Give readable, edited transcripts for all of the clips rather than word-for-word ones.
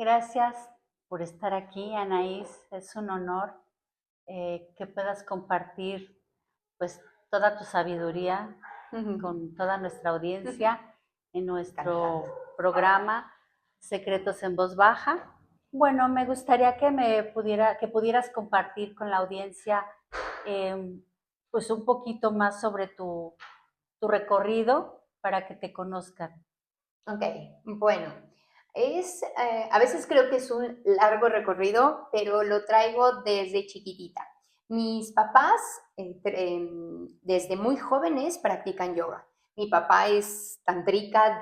gracias por estar aquí, Anaís. Es un honor que puedas compartir pues toda tu sabiduría con toda nuestra audiencia en nuestro programa Secretos en Voz Baja. Bueno, me gustaría que pudieras compartir con la audiencia pues un poquito más sobre tu recorrido para que te conozcan. Ok, bueno, a veces creo que es un largo recorrido, pero lo traigo desde chiquitita. Mis papás, desde muy jóvenes, practican yoga. Mi papá es tantrika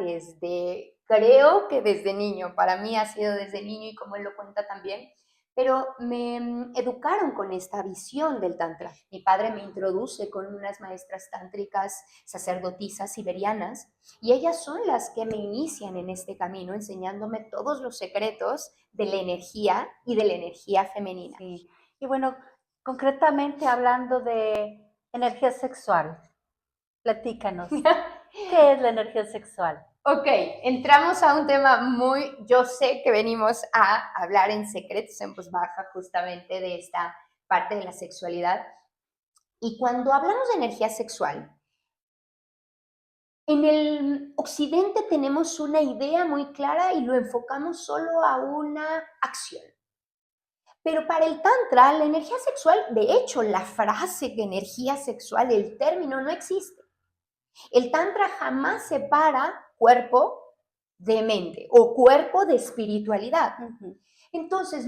creo que desde niño. Para mí ha sido desde niño y como él lo cuenta también, pero me educaron con esta visión del tantra. Mi padre me introduce con unas maestras tántricas, sacerdotisas siberianas, y ellas son las que me inician en este camino, enseñándome todos los secretos de la energía y de la energía femenina. Sí. Y bueno, concretamente hablando de energía sexual, platícanos, ¿qué es la energía sexual? Ok, entramos a un tema yo sé que venimos a hablar en secretos en voz baja justamente de esta parte de la sexualidad. Y cuando hablamos de energía sexual, en el occidente tenemos una idea muy clara y lo enfocamos solo a una acción. Pero para el Tantra, la energía sexual, de hecho, la frase de energía sexual, el término no existe. El Tantra jamás separa cuerpo de mente o cuerpo de espiritualidad. Entonces,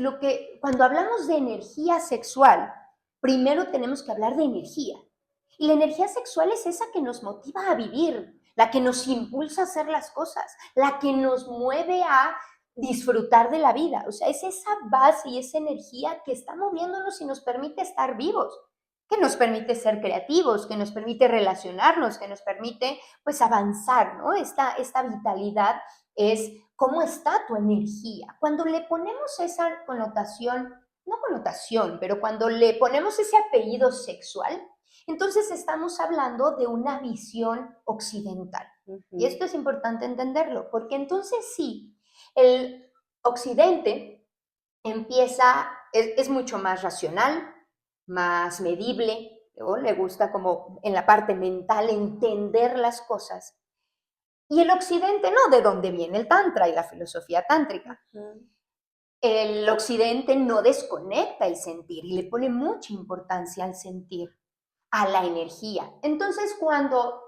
cuando hablamos de energía sexual, primero tenemos que hablar de energía. Y la energía sexual es esa que nos motiva a vivir, la que nos impulsa a hacer las cosas, la que nos mueve a disfrutar de la vida. O sea, es esa base y esa energía que está moviéndonos y nos permite estar vivos, que nos permite ser creativos, que nos permite relacionarnos, que nos permite pues avanzar, ¿no? Esta vitalidad es cómo está tu energía. Cuando le ponemos esa connotación, no connotación, pero cuando le ponemos ese apellido sexual, entonces estamos hablando de una visión occidental. Y esto es importante entenderlo, porque entonces sí, el occidente es mucho más racional, más medible, ¿no? Le gusta como en la parte mental entender las cosas. Y el occidente no, de dónde viene el tantra y la filosofía tántrica. El occidente no desconecta el sentir y le pone mucha importancia al sentir, a la energía. Entonces, cuando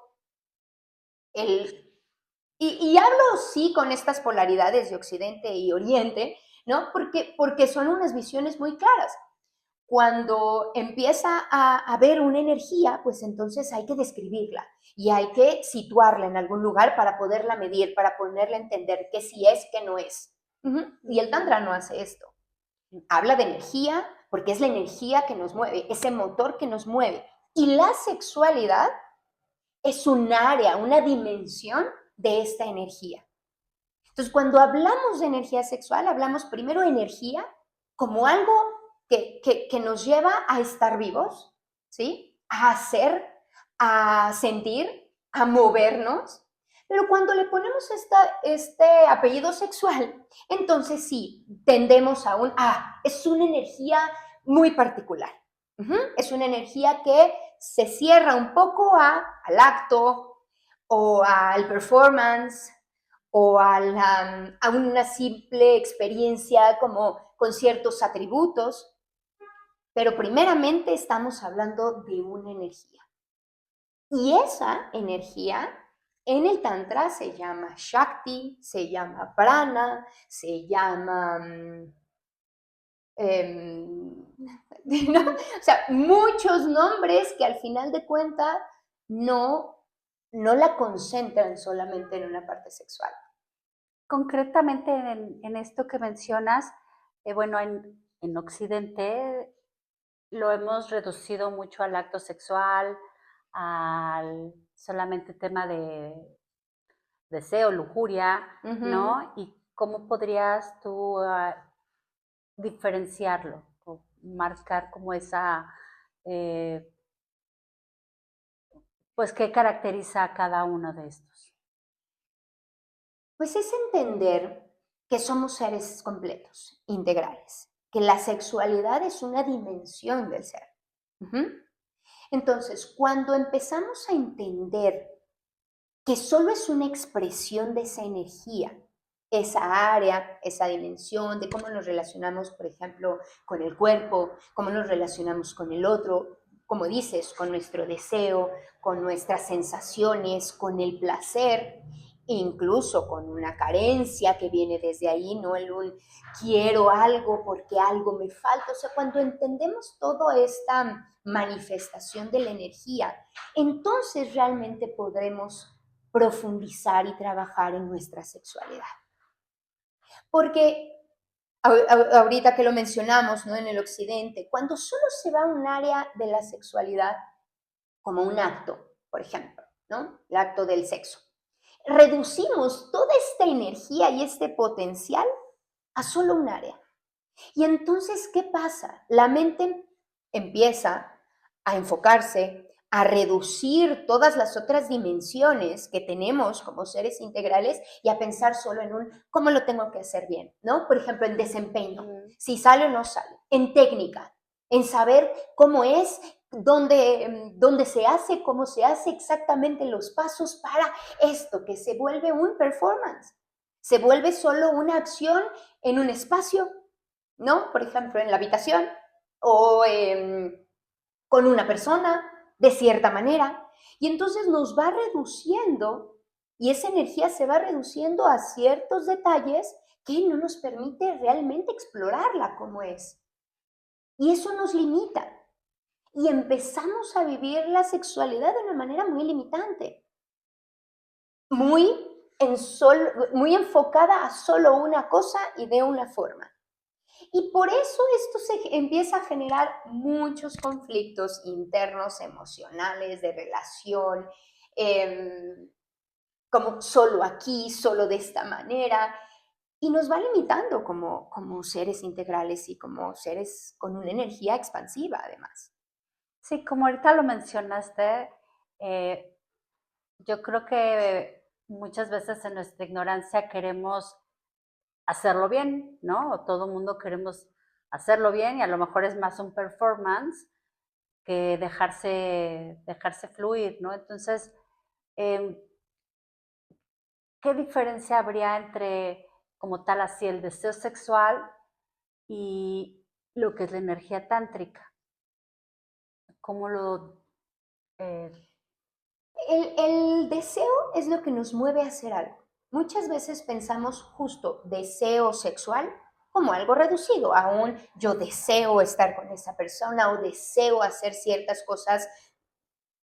el... Y hablo sí con estas polaridades de occidente y oriente, ¿no? Porque son unas visiones muy claras. Cuando empieza a haber una energía, pues entonces hay que describirla y hay que situarla en algún lugar para poderla medir, para ponerla a entender qué sí es, qué no es. Y el Tantra no hace esto. Habla de energía porque es la energía que nos mueve, ese motor que nos mueve. Y la sexualidad es un área, una dimensión de esta energía. Entonces, cuando hablamos de energía sexual, hablamos primero de energía como algo que nos lleva a estar vivos, ¿sí? A hacer, a sentir, a movernos. Pero cuando le ponemos este apellido sexual, entonces sí, tendemos es una energía muy particular. Es una energía que se cierra un poco al acto o al performance o a una simple experiencia como con ciertos atributos, pero primeramente estamos hablando de una energía. Y esa energía en el Tantra se llama Shakti, se llama Prana, se llama... ¿no? O sea, muchos nombres que al final de cuentas no la concentran solamente en una parte sexual. Concretamente en esto que mencionas, bueno, en Occidente lo hemos reducido mucho al acto sexual, al solamente tema de deseo, lujuria, ¿no? ¿Y cómo podrías tú diferenciarlo o marcar como esa, eh, pues, qué caracteriza a cada uno de estos? Pues es entender que somos seres completos, integrales, que la sexualidad es una dimensión del ser. Entonces, cuando empezamos a entender que solo es una expresión de esa energía, esa área, esa dimensión de cómo nos relacionamos, por ejemplo, con el cuerpo, cómo nos relacionamos con el otro, como dices, con nuestro deseo, con nuestras sensaciones, con el placer, incluso con una carencia que viene desde ahí, no el un quiero algo porque algo me falta. O sea, cuando entendemos toda esta manifestación de la energía, entonces realmente podremos profundizar y trabajar en nuestra sexualidad. Porque ahorita que lo mencionamos, ¿no? En el occidente, cuando solo se va a un área de la sexualidad, como un acto, por ejemplo, ¿no? El acto del sexo, reducimos toda esta energía y este potencial a solo un área. Y entonces, ¿qué pasa? La mente empieza a enfocarse, a reducir todas las otras dimensiones que tenemos como seres integrales y a pensar solo en cómo lo tengo que hacer bien, ¿no? Por ejemplo, en desempeño, si sale o no sale, en técnica, en saber cómo es, dónde se hace, cómo se hace exactamente los pasos para esto, que se vuelve un performance, se vuelve solo una acción en un espacio, ¿no? Por ejemplo, en la habitación o con una persona de cierta manera. Y entonces nos va reduciendo y esa energía se va reduciendo a ciertos detalles que no nos permite realmente explorarla como es. Y eso nos limita. Y empezamos a vivir la sexualidad de una manera muy limitante. Muy enfocada a solo una cosa y de una forma. Y por eso esto se empieza a generar muchos conflictos internos, emocionales, de relación, como solo aquí, solo de esta manera, y nos va limitando como seres integrales y como seres con una energía expansiva además. Sí, como ahorita lo mencionaste, yo creo que muchas veces en nuestra ignorancia queremos hacerlo bien, ¿no? O todo el mundo queremos hacerlo bien y a lo mejor es más un performance que dejarse fluir, ¿no? Entonces, ¿qué diferencia habría entre, como tal, así el deseo sexual y lo que es la energía tántrica? ¿Cómo lo...? Eh, El deseo es lo que nos mueve a hacer algo. Muchas veces pensamos justo deseo sexual como algo reducido, aún yo deseo estar con esa persona o deseo hacer ciertas cosas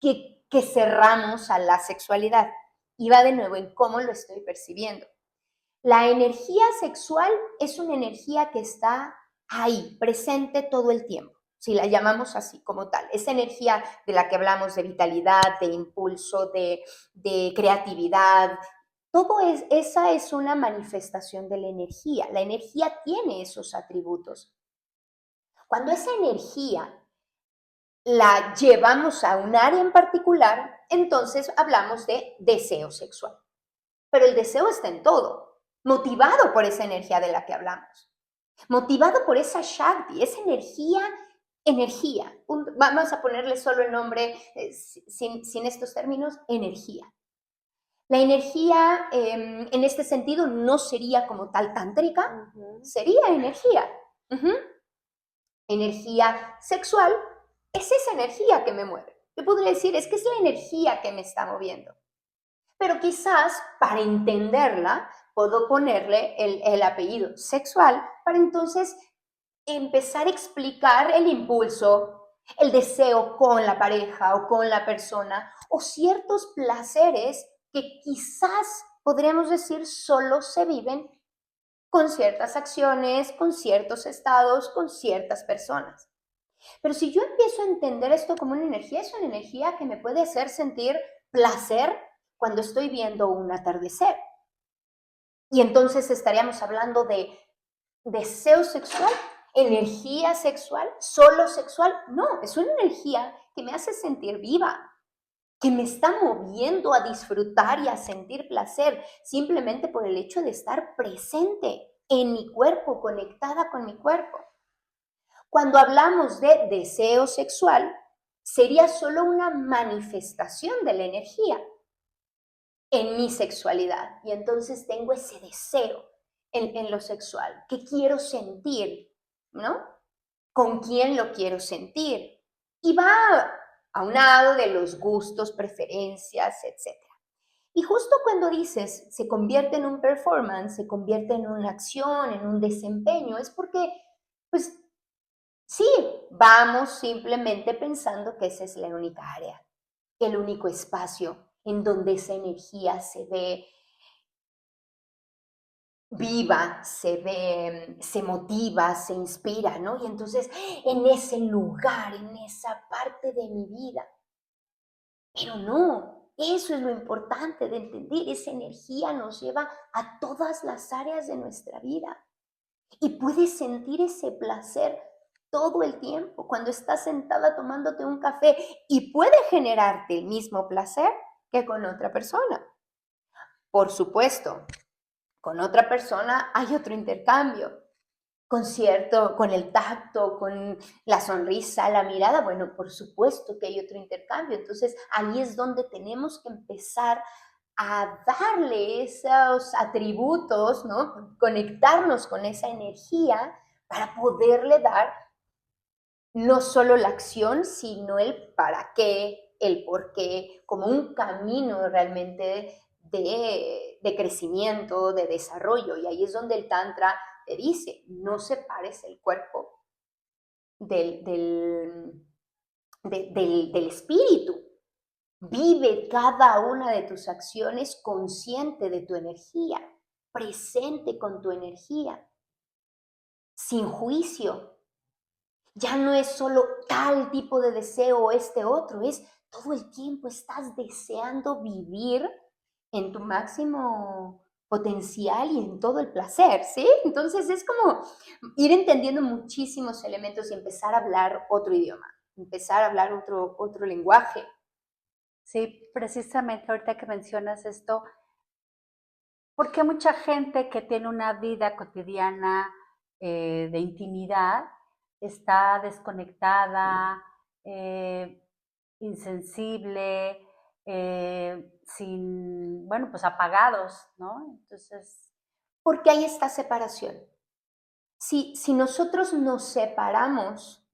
que cerramos a la sexualidad. Y va de nuevo en cómo lo estoy percibiendo. La energía sexual es una energía que está ahí, presente todo el tiempo, si la llamamos así como tal. Esa energía de la que hablamos de vitalidad, de impulso, de creatividad, esa es una manifestación de la energía. La energía tiene esos atributos. Cuando esa energía la llevamos a un área en particular, entonces hablamos de deseo sexual. Pero el deseo está en todo, motivado por esa energía de la que hablamos, motivado por esa Shakti, esa energía. Vamos a ponerle solo el nombre sin estos términos, energía. La energía en este sentido no sería como tal tántrica, sería energía. Energía sexual es esa energía que me mueve. Yo podría decir, es que es la energía que me está moviendo. Pero quizás para entenderla puedo ponerle el apellido sexual para entonces empezar a explicar el impulso, el deseo con la pareja o con la persona o ciertos placeres que quizás podríamos decir solo se viven con ciertas acciones, con ciertos estados, con ciertas personas. Pero si yo empiezo a entender esto como una energía, es una energía que me puede hacer sentir placer cuando estoy viendo un atardecer. Y entonces estaríamos hablando de deseo sexual, energía sexual, solo sexual. No, es una energía que me hace sentir viva, que me está moviendo a disfrutar y a sentir placer simplemente por el hecho de estar presente en mi cuerpo, conectada con mi cuerpo. Cuando hablamos de deseo sexual, sería solo una manifestación de la energía en mi sexualidad. Y entonces tengo ese deseo en lo sexual, que quiero sentir, ¿no? ¿Con quién lo quiero sentir? Y va aunado de los gustos, preferencias, etc. Y justo cuando dices se convierte en un performance, se convierte en una acción, en un desempeño, es porque, pues, sí, vamos simplemente pensando que esa es la única área, el único espacio en donde esa energía se ve viva, se ve, se motiva, se inspira, ¿no? Y entonces, en ese lugar, en esa parte de mi vida. Pero no, eso es lo importante de entender, esa energía nos lleva a todas las áreas de nuestra vida. Y puedes sentir ese placer todo el tiempo cuando estás sentada tomándote un café y puede generarte el mismo placer que con otra persona. Por supuesto, con otra persona hay otro intercambio, con el tacto, con la sonrisa, la mirada, bueno, por supuesto que hay otro intercambio. Entonces, ahí es donde tenemos que empezar a darle esos atributos, ¿no? Conectarnos con esa energía para poderle dar no solo la acción, sino el para qué, el por qué, como un camino realmente de crecimiento, de desarrollo. Y ahí es donde el Tantra te dice, no separes el cuerpo del espíritu. Vive cada una de tus acciones consciente de tu energía, presente con tu energía, sin juicio. Ya no es solo tal tipo de deseo o este otro, es todo el tiempo estás deseando vivir en tu máximo potencial y en todo el placer, ¿sí? Entonces es como ir entendiendo muchísimos elementos y empezar a hablar otro idioma, empezar a hablar otro lenguaje. Sí, precisamente ahorita que mencionas esto, porque mucha gente que tiene una vida cotidiana de intimidad está desconectada, eh, insensible, sin, bueno, pues apagados, ¿no? Entonces, Porque hay esta separación. Si nosotros nos separamos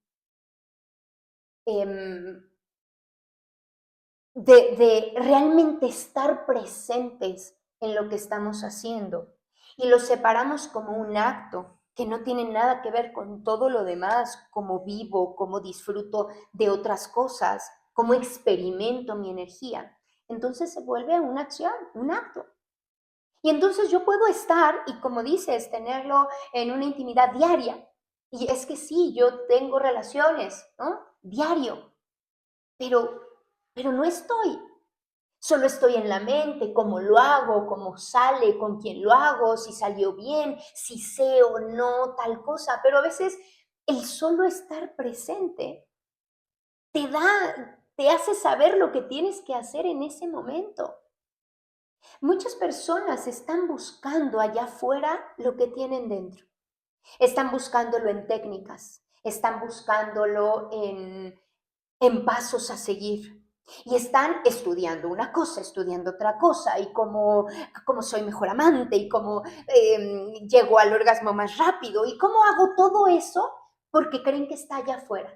de realmente estar presentes en lo que estamos haciendo y lo separamos como un acto que no tiene nada que ver con todo lo demás, como vivo, como disfruto de otras cosas, como experimento mi energía, entonces se vuelve una acción, un acto. Y entonces yo puedo estar, y como dices, tenerlo en una intimidad diaria. Y es que sí, yo tengo relaciones, ¿no? Diario, pero, pero no estoy. Solo estoy en la mente, cómo lo hago, cómo sale, con quién lo hago, si salió bien, si sé o no tal cosa. Pero a veces el solo estar presente te hace saber lo que tienes que hacer en ese momento. Muchas personas están buscando allá afuera lo que tienen dentro. Están buscándolo en técnicas, están buscándolo en pasos a seguir. Y están estudiando una cosa, estudiando otra cosa, y cómo soy mejor amante, y cómo llego al orgasmo más rápido, y cómo hago todo eso porque creen que está allá afuera,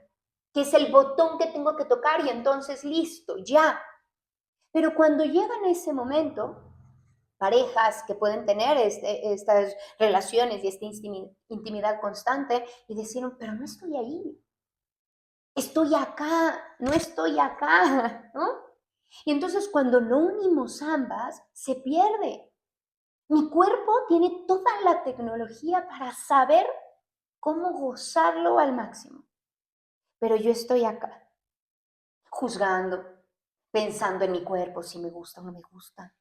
que es el botón que tengo que tocar y entonces listo, ya. Pero cuando llegan a ese momento, parejas que pueden tener estas relaciones y esta intimidad constante y decir, pero no estoy ahí, estoy acá, no estoy acá, ¿no? Y entonces cuando no unimos ambas, se pierde. Mi cuerpo tiene toda la tecnología para saber cómo gozarlo al máximo, pero yo estoy acá, juzgando, pensando en mi cuerpo, si me gusta o no me gusta,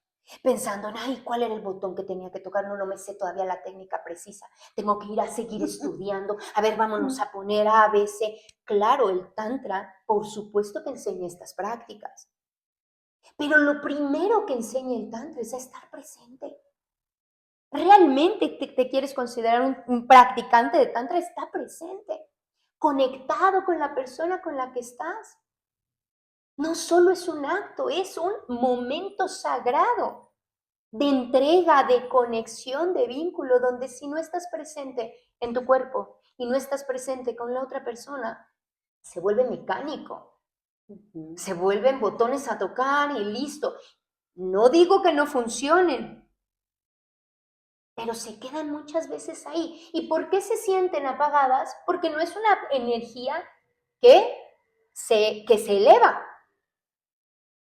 pensando en, ay, ¿cuál era el botón que tenía que tocar? No, no me sé todavía la técnica precisa. Tengo que ir a seguir estudiando. A ver, vámonos a poner A, B, C. Claro, el Tantra, por supuesto que enseña estas prácticas. Pero lo primero que enseña el Tantra es a estar presente. realmente te quieres considerar un practicante de Tantra, está presente, conectado con la persona con la que estás. No solo es un acto, es un momento sagrado de entrega, de conexión, de vínculo, donde si no estás presente en tu cuerpo y no estás presente con la otra persona, se vuelve mecánico, se vuelven botones a tocar y listo. No digo que no funcionen, pero se quedan muchas veces ahí. ¿Y por qué se sienten apagadas? Porque no es una energía que se eleva.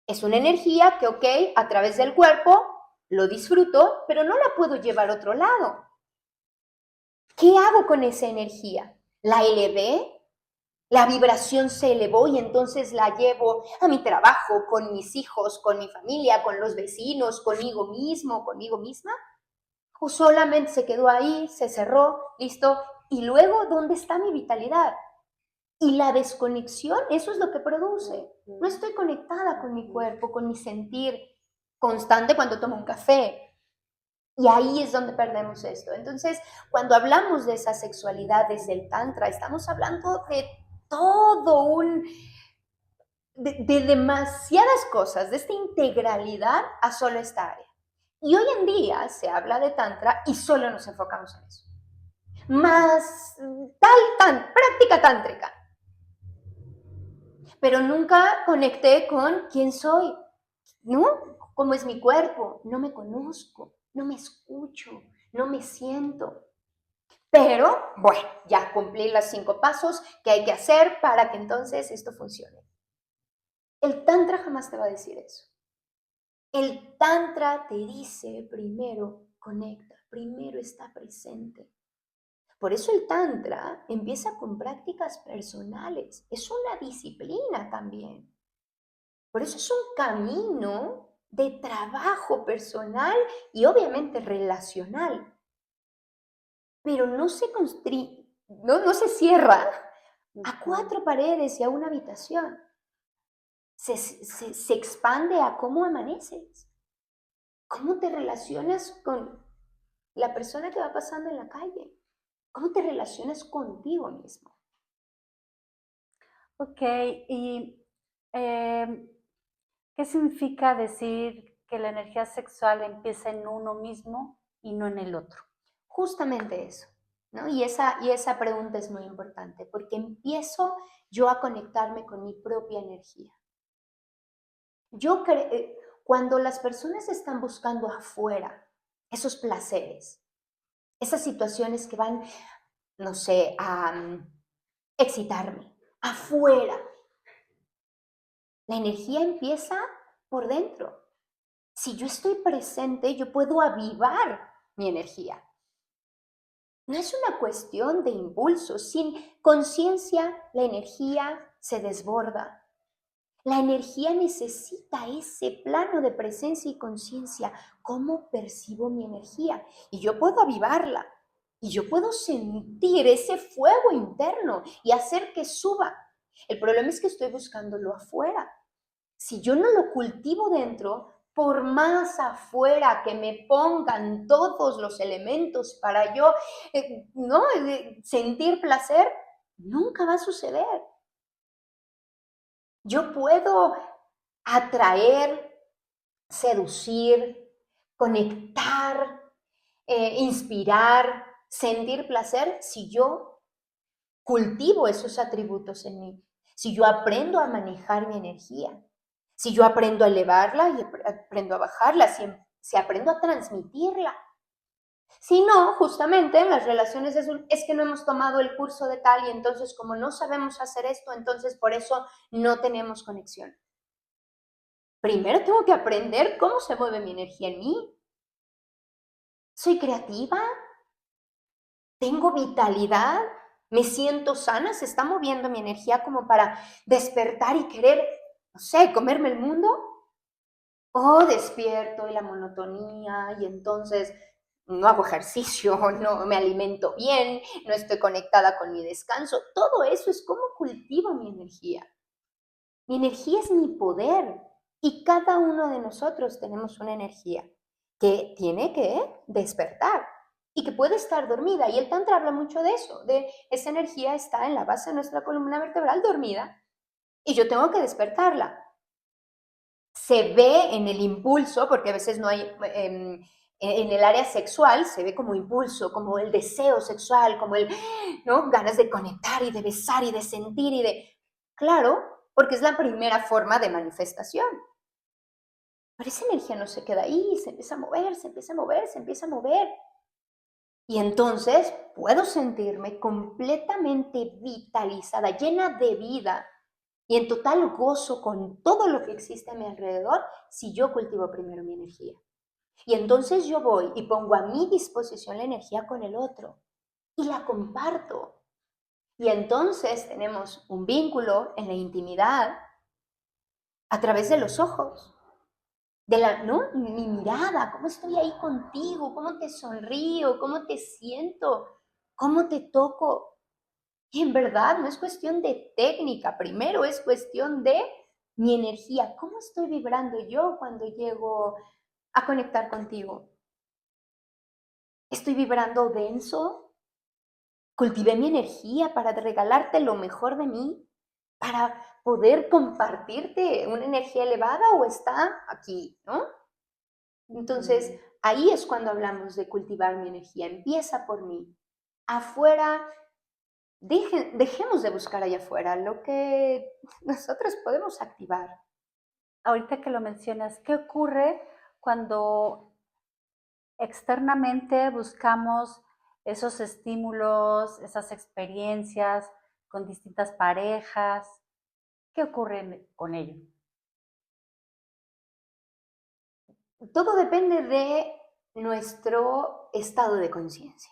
Es una energía que, ok, a través del cuerpo lo disfruto, pero no la puedo llevar a otro lado. ¿Qué hago con esa energía? ¿La elevé? La vibración se elevó y entonces la llevo a mi trabajo, con mis hijos, con mi familia, con los vecinos, conmigo mismo, conmigo misma. ¿O solamente se quedó ahí, se cerró, listo? Y luego, ¿dónde está mi vitalidad? Y la desconexión, eso es lo que produce. No estoy conectada con mi cuerpo, con mi sentir constante cuando tomo un café. Y ahí es donde perdemos esto. Entonces, cuando hablamos de esa sexualidad desde el Tantra, estamos hablando de todo de demasiadas cosas, de esta integralidad a solo esta área. Y hoy en día se habla de Tantra y solo nos enfocamos en eso. Más práctica tántrica. Pero nunca conecté con quién soy, ¿no? ¿Cómo es mi cuerpo? No me conozco, no me escucho, no me siento. Pero, bueno, ya cumplí los 5 pasos que hay que hacer para que entonces esto funcione. El Tantra jamás te va a decir eso. El Tantra te dice primero conecta, primero está presente. Por eso el Tantra empieza con prácticas personales, es una disciplina también. Por eso es un camino de trabajo personal y obviamente relacional. Pero no se no se cierra a 4 paredes y a una habitación. Se expande a cómo amaneces, cómo te relacionas con la persona que va pasando en la calle, cómo te relacionas contigo mismo. Ok, y ¿qué significa decir que la energía sexual empieza en uno mismo y no en el otro? Justamente eso, ¿no? Y esa pregunta es muy importante, porque empiezo yo a conectarme con mi propia energía. Cuando las personas están buscando afuera esos placeres, esas situaciones que van, no sé, a excitarme, afuera, la energía empieza por dentro. Si yo estoy presente, yo puedo avivar mi energía. No es una cuestión de impulso. Sin conciencia, la energía se desborda. La energía necesita ese plano de presencia y conciencia. ¿Cómo percibo mi energía? Y yo puedo avivarla. Y yo puedo sentir ese fuego interno y hacer que suba. El problema es que estoy buscándolo afuera. Si yo no lo cultivo dentro, por más afuera que me pongan todos los elementos para yo sentir placer, nunca va a suceder. Yo puedo atraer, seducir, conectar, inspirar, sentir placer si yo cultivo esos atributos en mí, si yo aprendo a manejar mi energía, si yo aprendo a elevarla y aprendo a bajarla, si aprendo a transmitirla. Si no, justamente en las relaciones es que no hemos tomado el curso de tal y entonces como no sabemos hacer esto, entonces por eso no tenemos conexión. Primero tengo que aprender cómo se mueve mi energía en mí. ¿Soy creativa? ¿Tengo vitalidad? ¿Me siento sana? ¿Se está moviendo mi energía como para despertar y querer, no sé, comerme el mundo? ¿O despierto y la monotonía y entonces no hago ejercicio, no me alimento bien, no estoy conectada con mi descanso? Todo eso es cómo cultivo mi energía. Mi energía es mi poder y cada uno de nosotros tenemos una energía que tiene que despertar y que puede estar dormida. Y el Tantra habla mucho de eso, de esa energía está en la base de nuestra columna vertebral dormida y yo tengo que despertarla. Se ve en el impulso, porque a veces no hay, en el área sexual se ve como impulso, como el deseo sexual, como el, ¿no? Ganas de conectar y de besar y de sentir y de... Claro, porque es la primera forma de manifestación. Pero esa energía no se queda ahí, se empieza a mover, se empieza a mover, se empieza a mover. Y entonces puedo sentirme completamente vitalizada, llena de vida y en total gozo con todo lo que existe a mi alrededor si yo cultivo primero mi energía. Y entonces yo voy y pongo a mi disposición la energía con el otro y la comparto. Y entonces tenemos un vínculo en la intimidad a través de los ojos, de la, ¿no? Mi mirada, cómo estoy ahí contigo, cómo te sonrío, cómo te siento, cómo te toco. Y en verdad no es cuestión de técnica, primero es cuestión de mi energía. ¿Cómo estoy vibrando yo cuando llego a conectar contigo? ¿Estoy vibrando denso? ¿Cultivé mi energía para regalarte lo mejor de mí? ¿Para poder compartirte una energía elevada o está aquí, ¿no? Entonces, ahí es cuando hablamos de cultivar mi energía. Empieza por mí. Afuera, dejemos de buscar allá afuera lo que nosotros podemos activar. Ahorita que lo mencionas, ¿qué ocurre cuando externamente buscamos esos estímulos, esas experiencias con distintas parejas? ¿Qué ocurre con ello? Todo depende de nuestro estado de conciencia.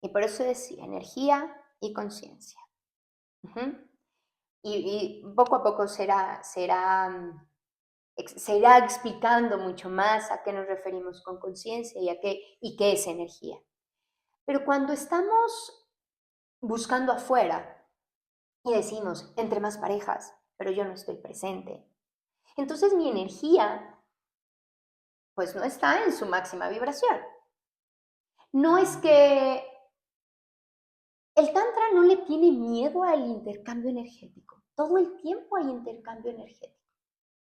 Y por eso decía energía y conciencia. Y poco a poco se irá explicando mucho más a qué nos referimos con conciencia y qué es energía. Pero cuando estamos buscando afuera y decimos, entre más parejas, pero yo no estoy presente, entonces mi energía pues no está en su máxima vibración. No es que el Tantra no le tiene miedo al intercambio energético. Todo el tiempo hay intercambio energético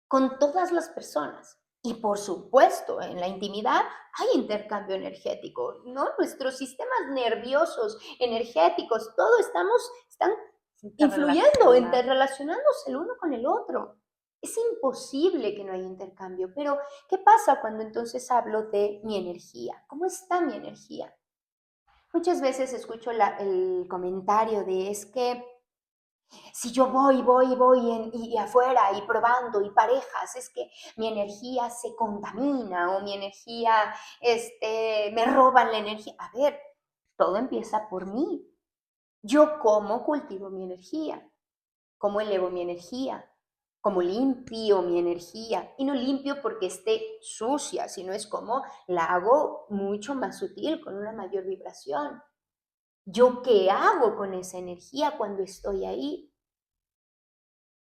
con todas las personas. Y por supuesto, en la intimidad hay intercambio energético, ¿no? Nuestros sistemas nerviosos, energéticos, todo están influyendo, interrelacionándose el uno con el otro. Es imposible que no haya intercambio, pero ¿qué pasa cuando entonces hablo de mi energía? ¿Cómo está mi energía? Muchas veces escucho el comentario de es que si yo voy y afuera y probando y parejas, es que mi energía se contamina o mi energía, me roban la energía. A ver, todo empieza por mí. Yo cómo cultivo mi energía, cómo elevo mi energía, cómo limpio mi energía. Y no limpio porque esté sucia, sino es como la hago mucho más sutil, con una mayor vibración. ¿Yo qué hago con esa energía cuando estoy ahí?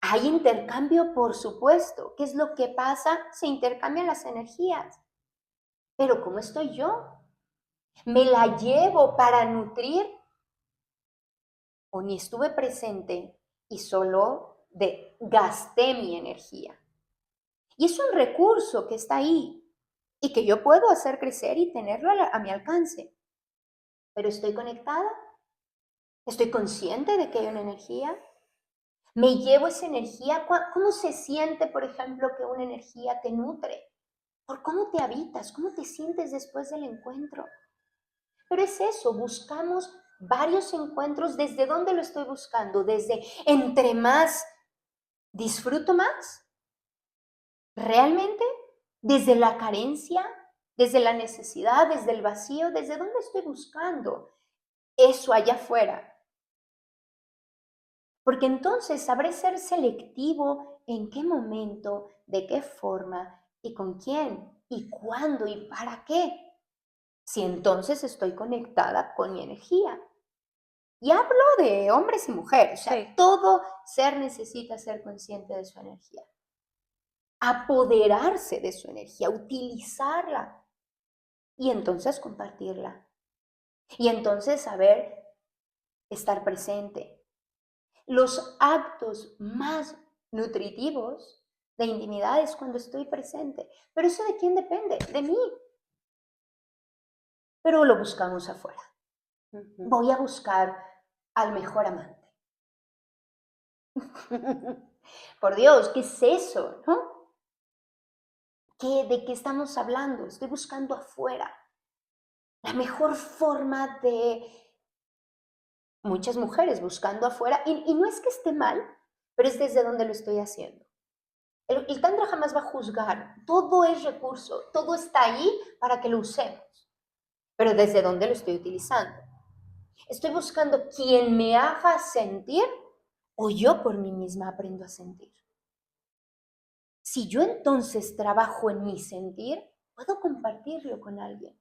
Hay intercambio, por supuesto. ¿Qué es lo que pasa? Se intercambian las energías. Pero ¿cómo estoy yo? ¿Me la llevo para nutrir? ¿O ni estuve presente y solo gasté mi energía? Y es un recurso que está ahí y que yo puedo hacer crecer y tenerlo a mi alcance. Pero ¿estoy conectada? ¿Estoy consciente de que hay una energía? ¿Me llevo esa energía? ¿Cómo se siente, por ejemplo, que una energía te nutre? ¿Por cómo te habitas? ¿Cómo te sientes después del encuentro? Pero es eso, buscamos varios encuentros. ¿Desde dónde lo estoy buscando? Desde entre más disfruto más. ¿Realmente? ¿Desde la carencia? ¿Desde la necesidad? ¿Desde el vacío? ¿Desde dónde estoy buscando eso allá afuera? Porque entonces sabré ser selectivo en qué momento, de qué forma y con quién y cuándo y para qué. Si entonces estoy conectada con mi energía. Y hablo de hombres y mujeres, o sea, sí. Todo ser necesita ser consciente de su energía. Apoderarse de su energía, utilizarla y entonces compartirla. Y entonces saber estar presente. Los actos más nutritivos de intimidad es cuando estoy presente. Pero ¿eso de quién depende? De mí. Pero lo buscamos afuera. Voy a buscar al mejor amante. Por Dios, ¿qué es eso? ¿No? ¿De qué estamos hablando? Estoy buscando afuera. La mejor forma de muchas mujeres buscando afuera, y no es que esté mal, pero es desde donde lo estoy haciendo. El Tantra jamás va a juzgar, todo es recurso, todo está ahí para que lo usemos, pero desde donde lo estoy utilizando. Estoy buscando quien me haga sentir o yo por mí misma aprendo a sentir. Si yo entonces trabajo en mi sentir, puedo compartirlo con alguien,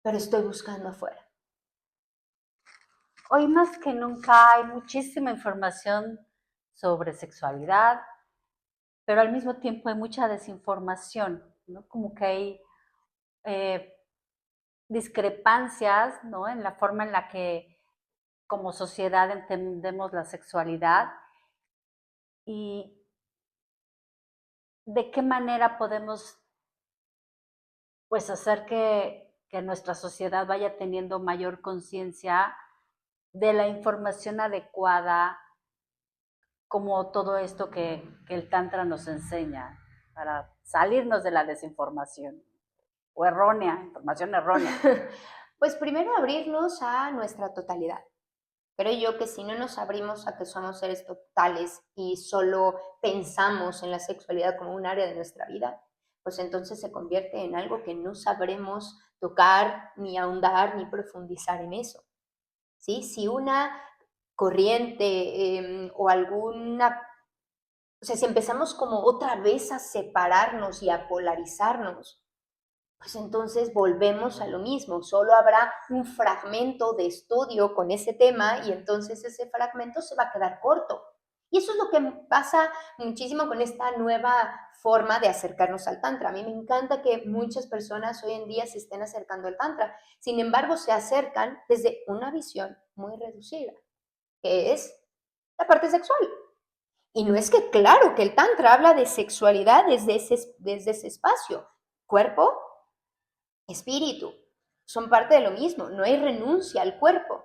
pero estoy buscando afuera. Hoy más que nunca hay muchísima información sobre sexualidad, pero al mismo tiempo hay mucha desinformación, ¿no? Como que hay discrepancias, ¿no? En la forma en la que como sociedad entendemos la sexualidad y de qué manera podemos pues hacer que nuestra sociedad vaya teniendo mayor conciencia de la información adecuada, como todo esto que el Tantra nos enseña, para salirnos de la desinformación o errónea, información errónea. Pues primero abrirnos a nuestra totalidad. Creo yo que si no nos abrimos a que somos seres totales y solo pensamos en la sexualidad como un área de nuestra vida, pues entonces se convierte en algo que no sabremos tocar, ni ahondar, ni profundizar en eso. ¿Sí? Si una corriente o alguna, o sea, si empezamos como otra vez a separarnos y a polarizarnos, pues entonces volvemos a lo mismo, solo habrá un fragmento de estudio con ese tema y entonces ese fragmento se va a quedar corto. Y eso es lo que pasa muchísimo con esta nueva forma de acercarnos al Tantra. A mí me encanta que muchas personas hoy en día se estén acercando al Tantra. Sin embargo, se acercan desde una visión muy reducida, que es la parte sexual. Y no es que, claro, que el Tantra habla de sexualidad desde ese espacio. Cuerpo, espíritu, son parte de lo mismo, no hay renuncia al cuerpo.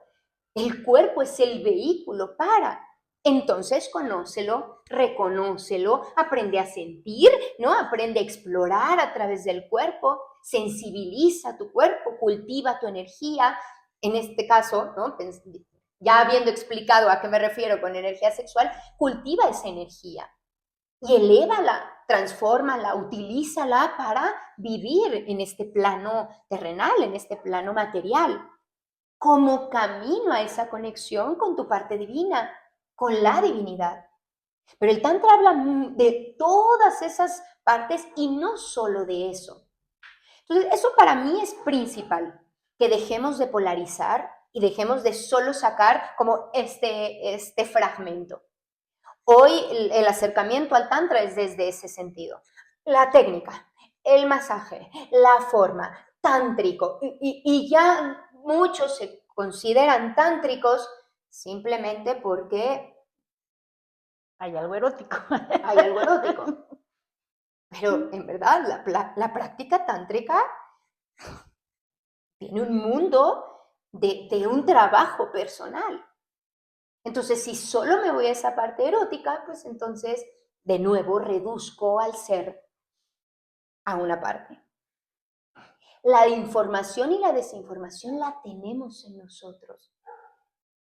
El cuerpo es el vehículo para. Entonces, conócelo, reconócelo, aprende a sentir, ¿no? Aprende a explorar a través del cuerpo, sensibiliza tu cuerpo, cultiva tu energía. En este caso, ¿no? Ya habiendo explicado a qué me refiero con energía sexual, cultiva esa energía y elévala, transfórmala, utilízala para vivir en este plano terrenal, en este plano material, como camino a esa conexión con tu parte divina, con la divinidad. Pero el Tantra habla de todas esas partes y no solo de eso. Entonces, eso para mí es principal, que dejemos de polarizar y dejemos de solo sacar como este fragmento. Hoy el acercamiento al Tantra es desde ese sentido. La técnica, el masaje, la forma, tántrico. Y ya muchos se consideran tántricos simplemente porque hay algo erótico. hay algo erótico. Pero en verdad, la práctica tántrica tiene un mundo de un trabajo personal. Entonces, si solo me voy a esa parte erótica, pues entonces de nuevo reduzco al ser a una parte. La información y la desinformación la tenemos en nosotros.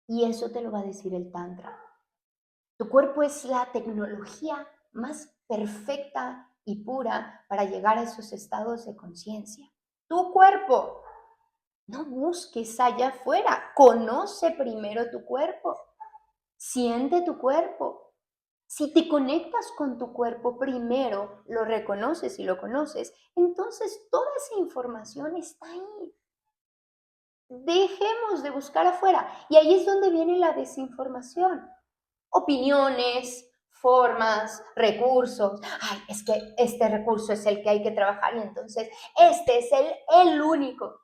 Y eso te lo va a decir el Tantra. Tu cuerpo es la tecnología más perfecta y pura para llegar a esos estados de conciencia. Tu cuerpo. No busques allá afuera. Conoce primero tu cuerpo. Siente tu cuerpo. Si te conectas con tu cuerpo primero, lo reconoces y lo conoces, entonces toda esa información está ahí. Dejemos de buscar afuera. Y ahí es donde viene la desinformación. Opiniones, formas, recursos. Ay, es que este recurso es el que hay que trabajar y entonces este es el único.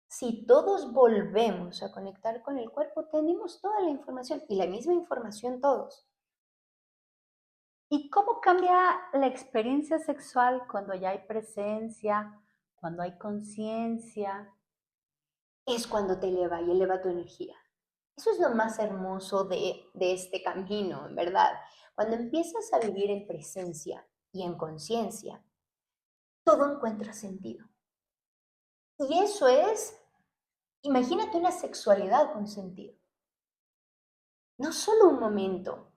Si todos volvemos a conectar con el cuerpo, tenemos toda la información y la misma información todos. ¿Y cómo cambia la experiencia sexual cuando ya hay presencia, cuando hay conciencia? Es cuando te eleva y eleva tu energía. Eso es lo más hermoso de este camino, en verdad. Cuando empiezas a vivir en presencia y en conciencia, todo encuentra sentido. Y eso es, imagínate una sexualidad con sentido. No solo un momento,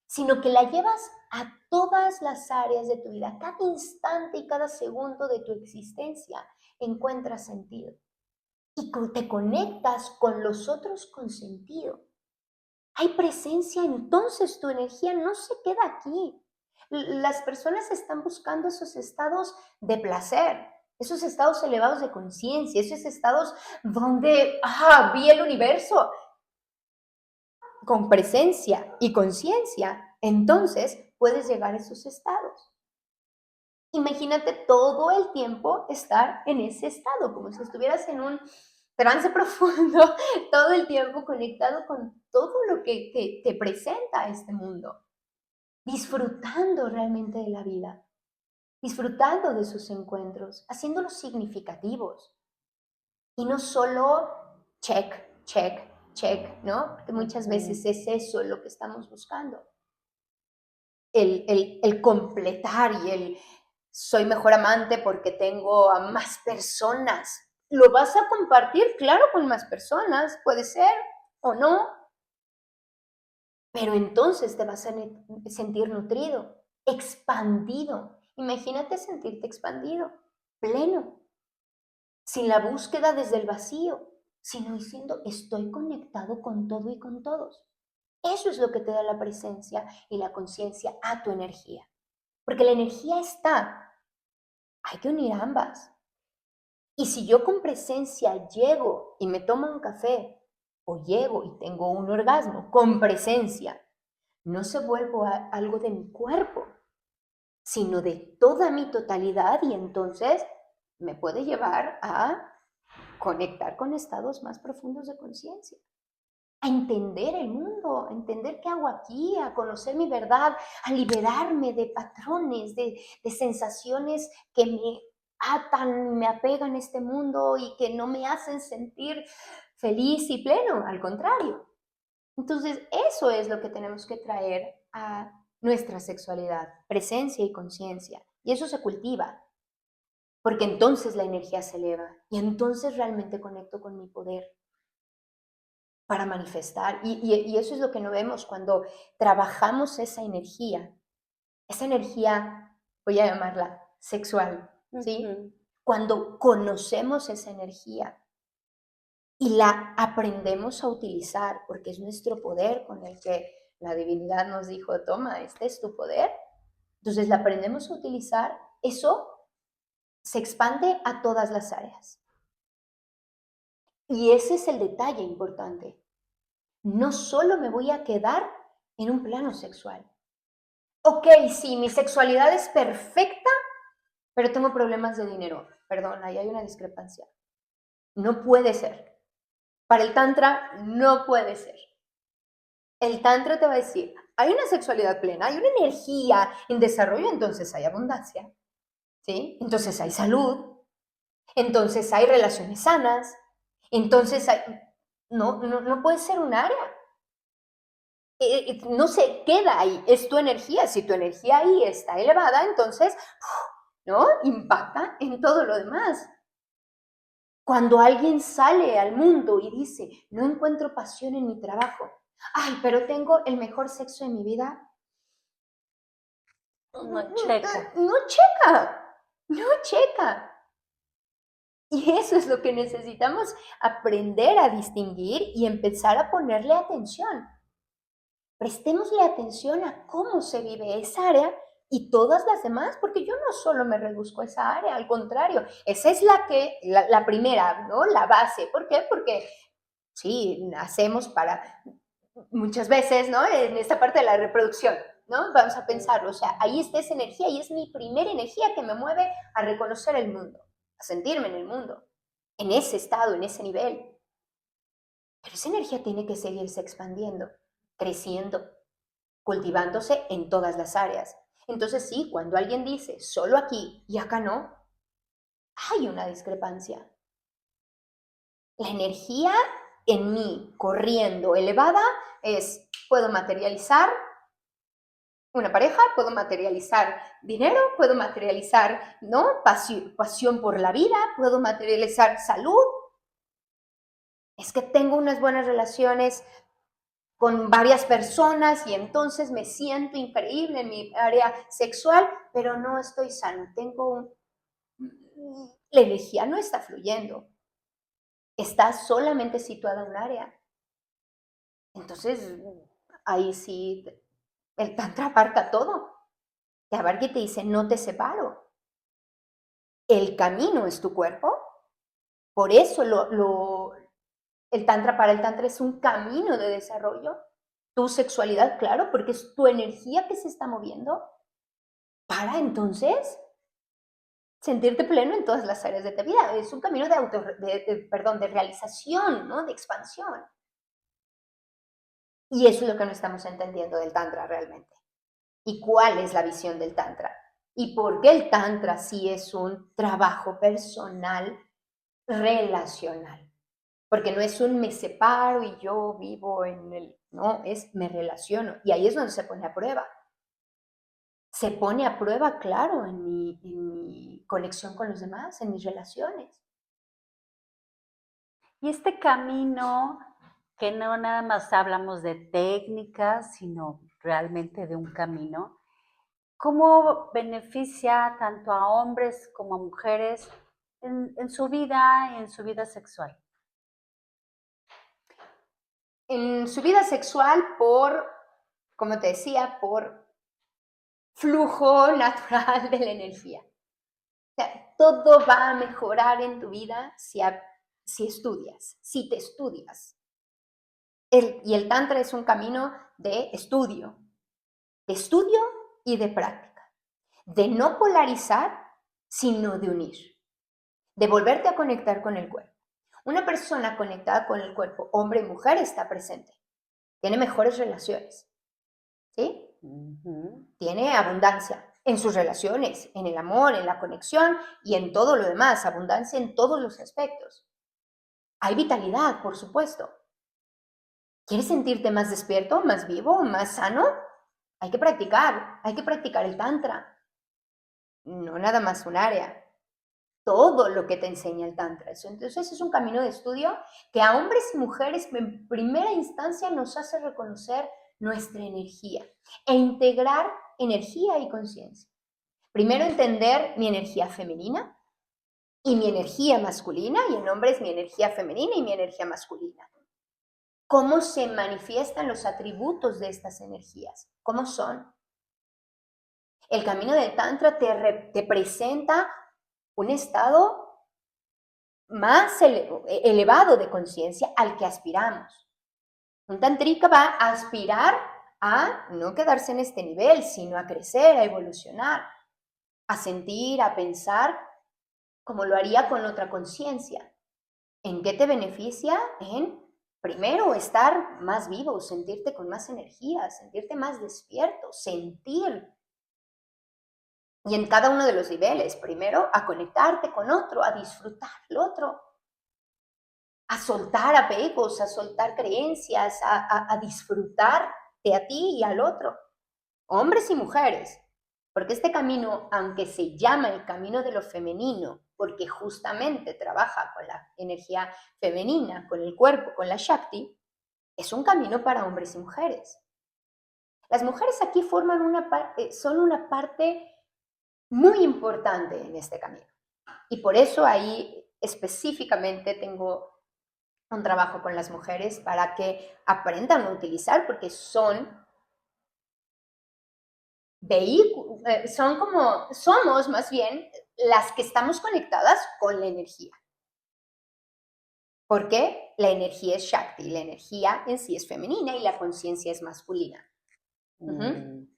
sino que la llevas a todas las áreas de tu vida. Cada instante y cada segundo de tu existencia encuentra sentido. Y te conectas con los otros con sentido. Hay presencia, entonces tu energía no se queda aquí. Las personas están buscando esos estados de placer, esos estados elevados de conciencia, esos estados donde vi el universo. Con presencia y conciencia, entonces puedes llegar a esos estados. Imagínate todo el tiempo estar en ese estado, como si estuvieras en un trance profundo, todo el tiempo conectado con todo lo que te presenta este mundo, disfrutando realmente de la vida, disfrutando de sus encuentros, haciéndolos significativos y no solo check, check, check, ¿no? Porque muchas veces es eso lo que estamos buscando. El completar y el soy mejor amante porque tengo a más personas. ¿Lo vas a compartir? Claro, con más personas, puede ser o no. Pero entonces te vas a sentir nutrido, expandido. Imagínate sentirte expandido, pleno, sin la búsqueda desde el vacío, sino diciendo estoy conectado con todo y con todos. Eso es lo que te da la presencia y la conciencia a tu energía. Porque la energía está, hay que unir ambas. Y si yo con presencia llego y me tomo un café, o llego y tengo un orgasmo con presencia, no se vuelve algo de mi cuerpo, sino de toda mi totalidad y entonces me puede llevar a conectar con estados más profundos de conciencia, a entender el mundo, a entender qué hago aquí, a conocer mi verdad, a liberarme de patrones, de sensaciones que me atan, me apegan a este mundo y que no me hacen sentir feliz y pleno, al contrario. Entonces, eso es lo que tenemos que traer a nuestra sexualidad, presencia y conciencia. Y eso se cultiva, porque entonces la energía se eleva y entonces realmente conecto con mi poder para manifestar. Y eso es lo que no vemos cuando trabajamos esa energía, voy a llamarla sexual, ¿sí? Cuando conocemos esa energía y la aprendemos a utilizar, porque es nuestro poder con el que la divinidad nos dijo, toma, este es tu poder. Entonces la aprendemos a utilizar, eso se expande a todas las áreas. Y ese es el detalle importante. No solo me voy a quedar en un plano sexual. Ok, sí, mi sexualidad es perfecta, pero tengo problemas de dinero. Perdón, ahí hay una discrepancia. No puede ser. Para el Tantra, no puede ser. El Tantra te va a decir, hay una sexualidad plena, hay una energía en desarrollo, entonces hay abundancia, ¿sí? Entonces hay salud, entonces hay relaciones sanas, entonces hay... No puede ser un área. No se queda ahí, es tu energía. Si tu energía ahí está elevada, entonces, ¿no? Impacta en todo lo demás. Cuando alguien sale al mundo y dice, no encuentro pasión en mi trabajo, ay, pero tengo el mejor sexo de mi vida. No checa. No checa. Y eso es lo que necesitamos aprender a distinguir y empezar a ponerle atención. Prestémosle atención a cómo se vive esa área y todas las demás, porque yo no solo me reduzco a esa área, al contrario, esa es la primera, ¿no? La base. ¿Por qué? Porque sí, nacemos para muchas veces, ¿no? En esta parte de la reproducción, ¿no? Vamos a pensarlo, o sea, ahí está esa energía y es mi primera energía que me mueve a reconocer el mundo, a sentirme en el mundo, en ese estado, en ese nivel. Pero esa energía tiene que seguirse expandiendo, creciendo, cultivándose en todas las áreas. Entonces sí, cuando alguien dice solo aquí y acá no, hay una discrepancia. La energía en mí corriendo elevada es, puedo materializar una pareja, puedo materializar dinero, puedo materializar, ¿no? Pasión por la vida, puedo materializar salud. Es que tengo unas buenas relaciones con varias personas y entonces me siento increíble en mi área sexual, pero no estoy sano. La energía no está fluyendo. Está solamente situada en un área. Entonces, ahí sí, el tantra abarca todo. Te abarca y te dice, no te separo. El camino es tu cuerpo. Por eso el tantra para el tantra es un camino de desarrollo. Tu sexualidad, claro, porque es tu energía que se está moviendo para entonces sentirte pleno en todas las áreas de tu vida. Es un camino de realización, ¿no? De expansión. Y eso es lo que no estamos entendiendo del tantra realmente. ¿Y cuál es la visión del tantra? ¿Y por qué el tantra sí es un trabajo personal relacional? Porque no es un me separo y yo vivo en el... No, es me relaciono. Y ahí es donde se pone a prueba. Se pone a prueba, claro, en mi conexión con los demás, en mis relaciones. Y este camino, que no nada más hablamos de técnicas, sino realmente de un camino, ¿cómo beneficia tanto a hombres como a mujeres en su vida y en su vida sexual? En su vida sexual como te decía, por flujo natural de la energía. O sea, todo va a mejorar en tu vida si estudias, si te estudias. Y el tantra es un camino de estudio y de práctica, de no polarizar, sino de unir, de volverte a conectar con el cuerpo. Una persona conectada con el cuerpo, hombre y mujer, está presente, tiene mejores relaciones, ¿sí? Tiene abundancia en sus relaciones, en el amor, en la conexión y en todo lo demás, abundancia en todos los aspectos. Hay vitalidad, por supuesto. ¿Quieres sentirte más despierto, más vivo, más sano? Hay que practicar el tantra. No nada más un área, todo lo que te enseña el tantra. Entonces es un camino de estudio que a hombres y mujeres en primera instancia nos hace reconocer nuestra energía e integrar energía y conciencia. Primero entender mi energía femenina y mi energía masculina, y en hombres mi energía femenina y mi energía masculina. ¿Cómo se manifiestan los atributos de estas energías? ¿Cómo son? El camino del Tantra te presenta un estado más elevado de conciencia al que aspiramos. Un tantrika va a aspirar a no quedarse en este nivel, sino a crecer, a evolucionar, a sentir, a pensar como lo haría con otra conciencia. ¿En qué te beneficia? En, primero, estar más vivo, sentirte con más energía, sentirte más despierto, sentir. Y en cada uno de los niveles, primero, a conectarte con otro, a disfrutar el otro, a soltar apegos, a soltar creencias, a disfrutarte a ti y al otro, hombres y mujeres. Porque este camino, aunque se llama el camino de lo femenino, porque justamente trabaja con la energía femenina, con el cuerpo, con la Shakti, es un camino para hombres y mujeres. Las mujeres aquí son una parte muy importante en este camino. Y por eso ahí específicamente tengo un trabajo con las mujeres para que aprendan a utilizar, porque somos más bien las que estamos conectadas con la energía. Porque la energía es Shakti, la energía en sí es femenina y la conciencia es masculina.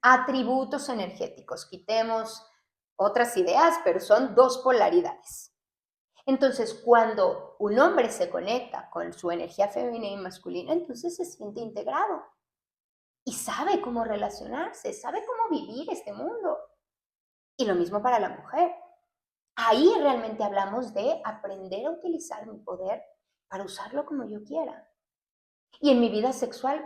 Atributos energéticos, quitemos otras ideas, pero son dos polaridades. Entonces, cuando un hombre se conecta con su energía femenina y masculina, entonces se siente integrado y sabe cómo relacionarse, sabe cómo vivir este mundo. Y lo mismo para la mujer. Ahí realmente hablamos de aprender a utilizar mi poder para usarlo como yo quiera. Y en mi vida sexual,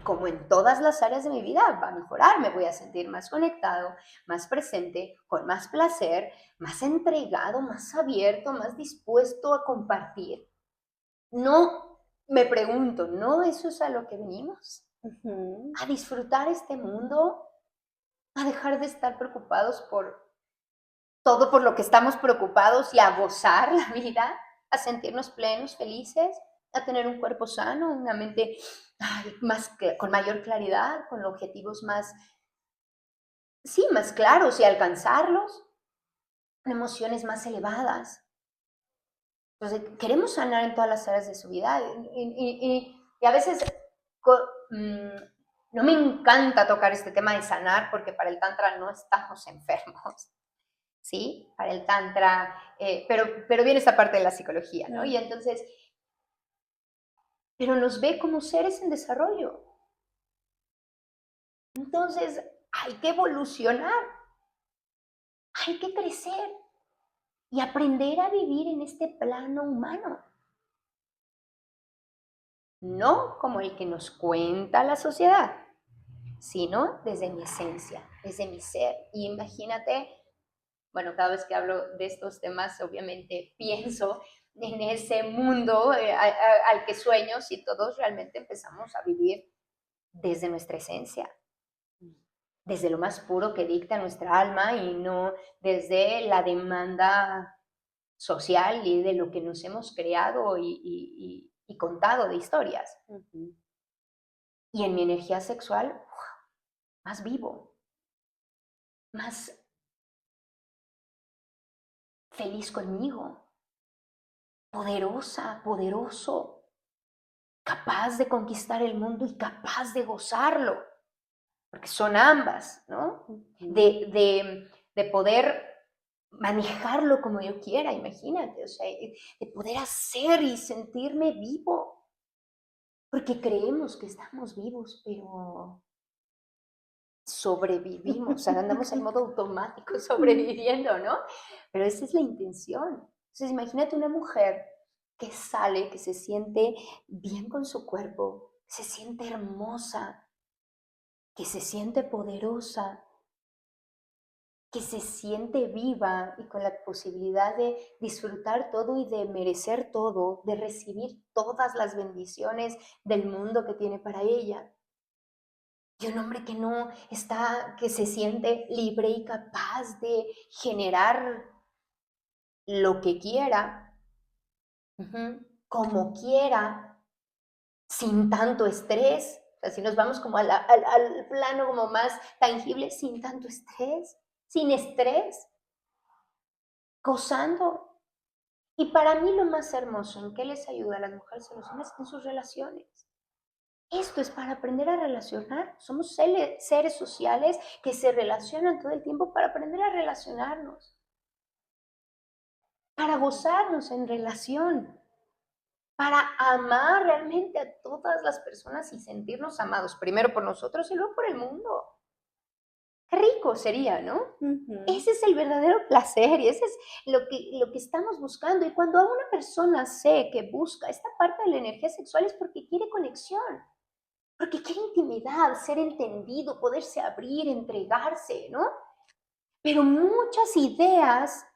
como en todas las áreas de mi vida, va a mejorar, me voy a sentir más conectado, más presente, con más placer, más entregado, más abierto, más dispuesto a compartir. No, me pregunto, ¿no eso es a lo que venimos? A disfrutar este mundo, a dejar de estar preocupados por todo por lo que estamos preocupados y a gozar la vida, a sentirnos plenos, felices, a tener un cuerpo sano, una mente con mayor claridad, con objetivos más claros y alcanzarlos, con emociones más elevadas. Entonces, queremos sanar en todas las áreas de su vida y a veces no me encanta tocar este tema de sanar porque para el Tantra no estamos enfermos. ¿Sí? Para el Tantra, pero viene esta parte de la psicología, ¿no? Y entonces, pero nos ve como seres en desarrollo. Entonces, hay que evolucionar, hay que crecer y aprender a vivir en este plano humano. No como el que nos cuenta la sociedad, sino desde mi esencia, desde mi ser. Y imagínate, bueno, cada vez que hablo de estos temas, obviamente pienso en ese mundo al que sueño si todos realmente empezamos a vivir desde nuestra esencia, desde lo más puro que dicta nuestra alma y no desde la demanda social y de lo que nos hemos creado y contado de historias. Y en mi energía sexual, más vivo, más feliz conmigo, poderosa, poderoso, capaz de conquistar el mundo y capaz de gozarlo, porque son ambas, ¿no? De poder manejarlo como yo quiera, imagínate, o sea, de poder hacer y sentirme vivo, porque creemos que estamos vivos, pero sobrevivimos, o sea, andamos en modo automático sobreviviendo, ¿no? Pero esa es la intención. Entonces, imagínate una mujer que sale, que se siente bien con su cuerpo, se siente hermosa, que se siente poderosa, que se siente viva y con la posibilidad de disfrutar todo y de merecer todo, de recibir todas las bendiciones del mundo que tiene para ella. Y un hombre que no está, que se siente libre y capaz de generar lo que quiera, como quiera, sin tanto estrés. O sea, si nos vamos como al plano como más tangible, sin tanto estrés, sin estrés, gozando. Y para mí lo más hermoso, ¿en qué les ayuda a las mujeres y a los hombres? En sus relaciones. Esto es para aprender a relacionar. Somos seres sociales que se relacionan todo el tiempo para aprender a relacionarnos, para gozarnos en relación, para amar realmente a todas las personas y sentirnos amados, primero por nosotros y luego por el mundo. Qué rico sería, ¿no? Ese es el verdadero placer y ese es lo que estamos buscando. Y cuando una persona sé que busca esta parte de la energía sexual es porque quiere conexión. Porque quiere intimidad, ser entendido, poderse abrir, entregarse, ¿no? Pero muchas ideas,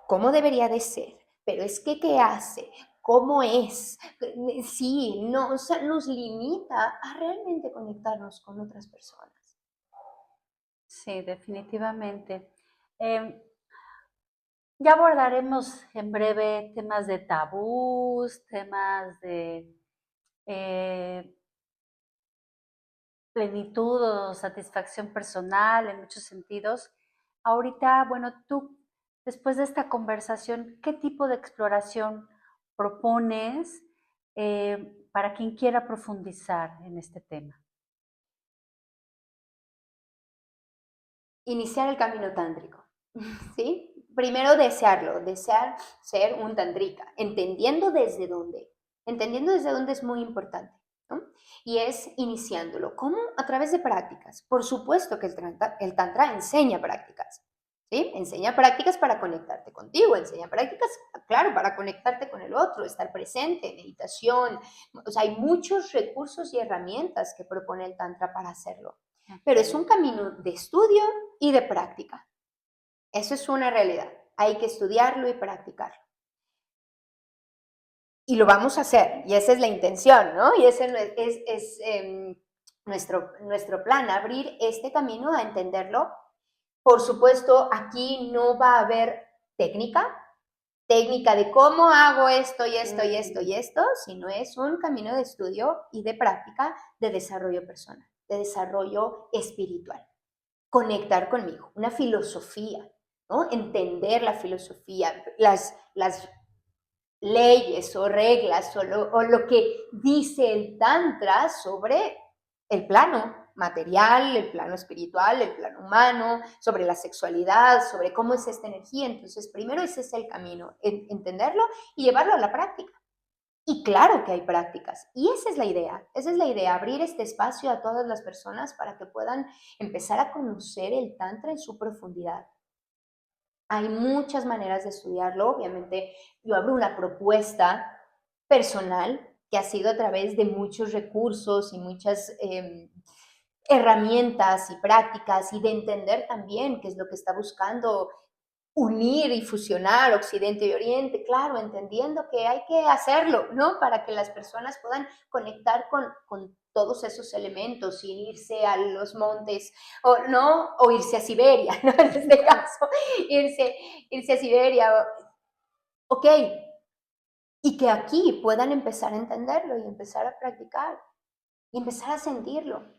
¿cómo debería de ser? Pero es que, ¿qué hace? ¿Cómo es? Sí, no, o sea, nos limita a realmente conectarnos con otras personas. Sí, definitivamente. Ya abordaremos en breve temas de tabús, temas de plenitud o satisfacción personal en muchos sentidos. Ahorita, bueno, tú, después de esta conversación, ¿qué tipo de exploración propones para quien quiera profundizar en este tema? Iniciar el camino tántrico, ¿sí? Primero desearlo, desear ser un tantrika, entendiendo desde dónde. Entendiendo desde dónde es muy importante, ¿no? Y es iniciándolo. ¿Cómo? A través de prácticas. Por supuesto que el tantra enseña prácticas, ¿sí? Enseña prácticas para conectarte contigo, enseña prácticas, claro, para conectarte con el otro, estar presente, meditación. O sea, hay muchos recursos y herramientas que propone el tantra para hacerlo. Pero es un camino de estudio y de práctica. Eso es una realidad. Hay que estudiarlo y practicarlo. Y lo vamos a hacer, y esa es la intención, ¿no? Y ese es nuestro plan, abrir este camino a entenderlo. Por supuesto, aquí no va a haber técnica de cómo hago esto y esto y esto y esto, sino es un camino de estudio y de práctica de desarrollo personal, de desarrollo espiritual. Conectar conmigo, una filosofía, ¿no? Entender la filosofía, las leyes o reglas o lo que dice el Tantra sobre el plano material, el plano espiritual, el plano humano, sobre la sexualidad, sobre cómo es esta energía. Entonces, primero ese es el camino, entenderlo y llevarlo a la práctica. Y claro que hay prácticas, y esa es la idea, abrir este espacio a todas las personas para que puedan empezar a conocer el Tantra en su profundidad. Hay muchas maneras de estudiarlo, obviamente yo abro una propuesta personal que ha sido a través de muchos recursos y muchas herramientas y prácticas y de entender también qué es lo que está buscando unir y fusionar Occidente y Oriente, claro, entendiendo que hay que hacerlo, ¿no? Para que las personas puedan conectar con todos esos elementos y irse a los montes, o no, o irse a Siberia, ¿no? En este caso, irse a Siberia, ok, y que aquí puedan empezar a entenderlo y empezar a practicar y empezar a sentirlo.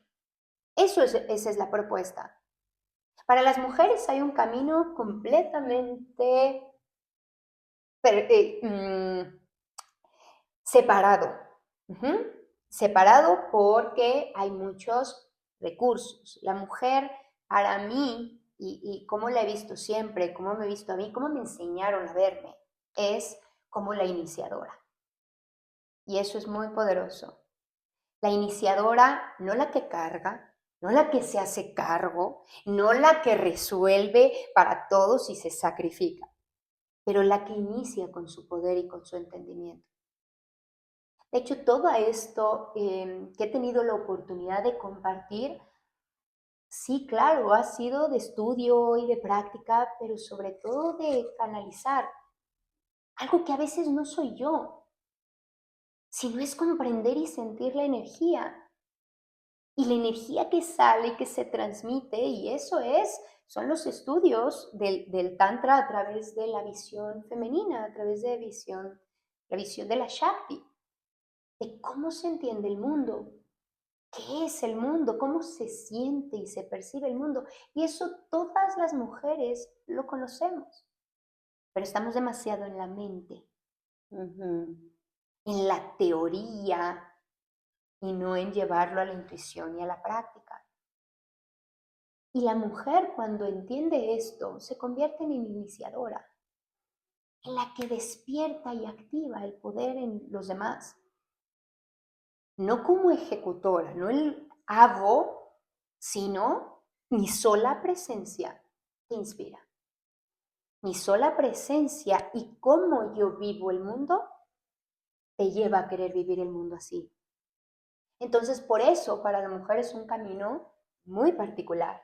Esa es la propuesta. Para las mujeres hay un camino completamente separado. Separado porque hay muchos recursos. La mujer, para mí, y cómo la he visto siempre, cómo me he visto a mí, cómo me enseñaron a verme, es como la iniciadora. Y eso es muy poderoso. La iniciadora, no la que carga, no la que se hace cargo, no la que resuelve para todos y se sacrifica, pero la que inicia con su poder y con su entendimiento. De hecho, todo esto que he tenido la oportunidad de compartir, sí, claro, ha sido de estudio y de práctica, pero sobre todo de canalizar algo que a veces no soy yo, sino es comprender y sentir la energía. Y la energía que sale y que se transmite, y eso son los estudios del Tantra a través de la visión femenina, a través de la visión de la Shakti, de cómo se entiende el mundo, qué es el mundo, cómo se siente y se percibe el mundo. Y eso todas las mujeres lo conocemos, pero estamos demasiado en la mente, en la teoría, y no en llevarlo a la intuición y a la práctica. Y la mujer, cuando entiende esto, se convierte en iniciadora, en la que despierta y activa el poder en los demás. No como ejecutora, no el hago, sino mi sola presencia te inspira. Mi sola presencia y cómo yo vivo el mundo te lleva a querer vivir el mundo así. Entonces, por eso, para la mujer es un camino muy particular,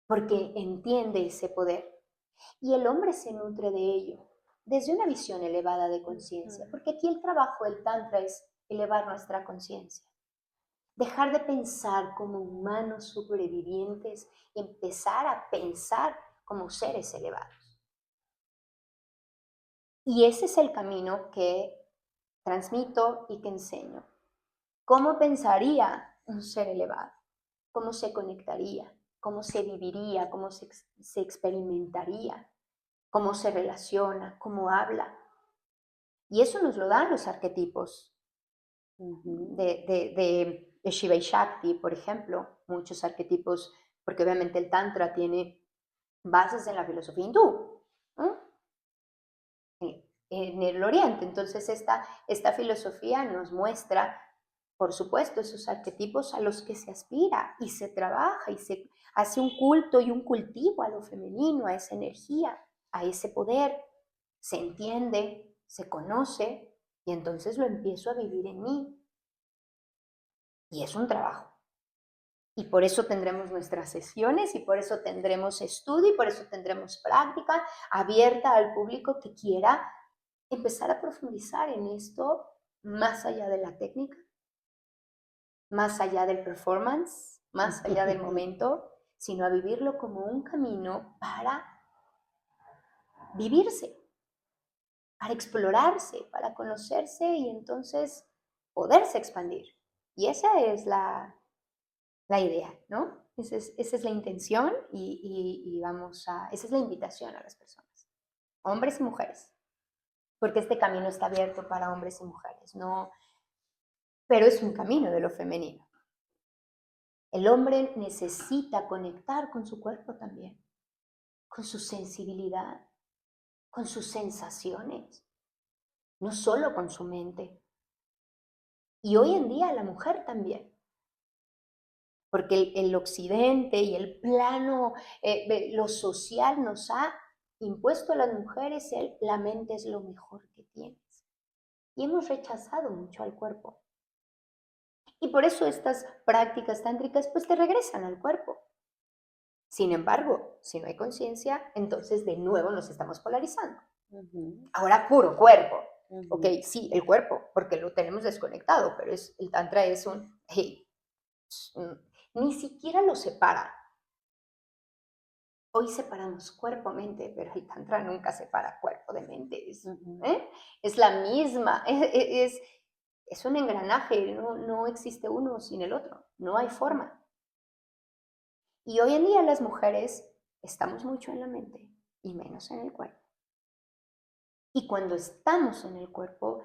porque entiende ese poder. Y el hombre se nutre de ello, desde una visión elevada de conciencia, porque aquí el trabajo del Tantra es elevar nuestra conciencia. Dejar de pensar como humanos sobrevivientes, empezar a pensar como seres elevados. Y ese es el camino que transmito y que enseño. ¿Cómo pensaría un ser elevado? ¿Cómo se conectaría? ¿Cómo se viviría? ¿Cómo se experimentaría? ¿Cómo se relaciona? ¿Cómo habla? Y eso nos lo dan los arquetipos de Shiva y Shakti, por ejemplo, muchos arquetipos, porque obviamente el Tantra tiene bases en la filosofía hindú, ¿no? En el Oriente. Entonces esta filosofía nos muestra, por supuesto, esos arquetipos a los que se aspira y se trabaja y se hace un culto y un cultivo a lo femenino, a esa energía, a ese poder. Se entiende, se conoce y entonces lo empiezo a vivir en mí. Y es un trabajo. Y por eso tendremos nuestras sesiones y por eso tendremos estudio y por eso tendremos práctica abierta al público que quiera empezar a profundizar en esto más allá de la técnica, más allá del performance, más allá del momento, sino a vivirlo como un camino para vivirse, para explorarse, para conocerse y entonces poderse expandir. Y esa es la idea, ¿no? Esa es la intención y esa es la invitación a las personas, hombres y mujeres, porque este camino está abierto para hombres y mujeres, ¿no? Pero es un camino de lo femenino. El hombre necesita conectar con su cuerpo también, con su sensibilidad, con sus sensaciones, no solo con su mente. Y hoy en día la mujer también, porque el occidente y el plano, lo social nos ha impuesto a las mujeres la mente es lo mejor que tienes. Y hemos rechazado mucho al cuerpo. Y por eso estas prácticas tántricas pues te regresan al cuerpo. Sin embargo, si no hay conciencia, entonces de nuevo nos estamos polarizando. Ahora puro cuerpo. Ok, sí, el cuerpo, porque lo tenemos desconectado, pero el tantra es hey, ni siquiera lo separa. Hoy separamos cuerpo-mente, pero el tantra nunca separa cuerpo de mente. Es la misma, es un engranaje, no existe uno sin el otro, no hay forma. Y hoy en día las mujeres estamos mucho en la mente y menos en el cuerpo. Y cuando estamos en el cuerpo,